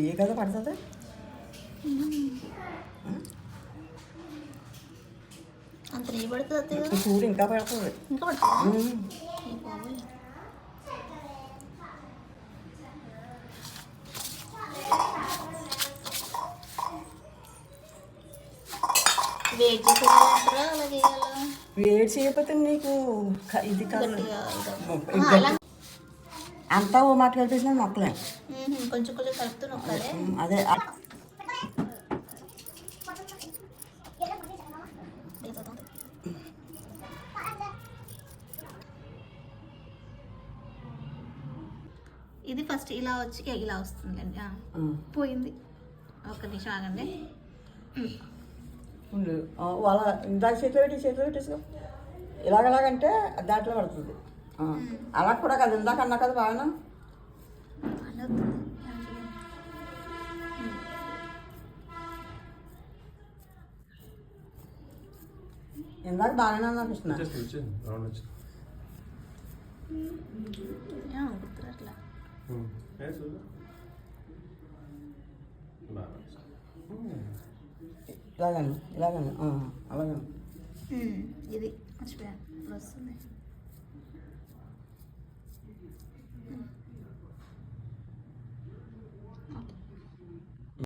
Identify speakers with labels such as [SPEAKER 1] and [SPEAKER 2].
[SPEAKER 1] నెయ్యి కదా పడుతుంది.
[SPEAKER 2] అంత నెయ్యి పడుతుంది,
[SPEAKER 1] చూడు ఇంకా పడుతుంది.
[SPEAKER 2] ఇంకా పడుతుంది. వేడి చేసేయాలంటారా అలా చేయాలా?
[SPEAKER 1] వేడి చేయకపోతే నీకు ఇది కాదు, అంతా ఓ మాట కలిపేసిన మొక్కలే.
[SPEAKER 2] కొంచెం కొంచెం కలుపుతూ నొక్కాలి.
[SPEAKER 1] అదే
[SPEAKER 2] ఇది ఫస్ట్ ఇలా వచ్చి ఇలా వస్తుందండి. పోయింది. ఒక్క నిమిషం ఆగండి.
[SPEAKER 1] వాళ్ళ ఇందాక చేతిలో పెట్టేసుకో. ఇలాగలాగంటే దాంట్లో పడుతుంది. అలా కూడా కదా ఇందాక అన్నా కదా బాగా. ఇందాక బాగానే అనిపిస్తున్నా.
[SPEAKER 2] గుర్తురట్లా.
[SPEAKER 1] ఇలాగను అలాగను.
[SPEAKER 2] ఇది మర్చిపోయాను వస్తుంది.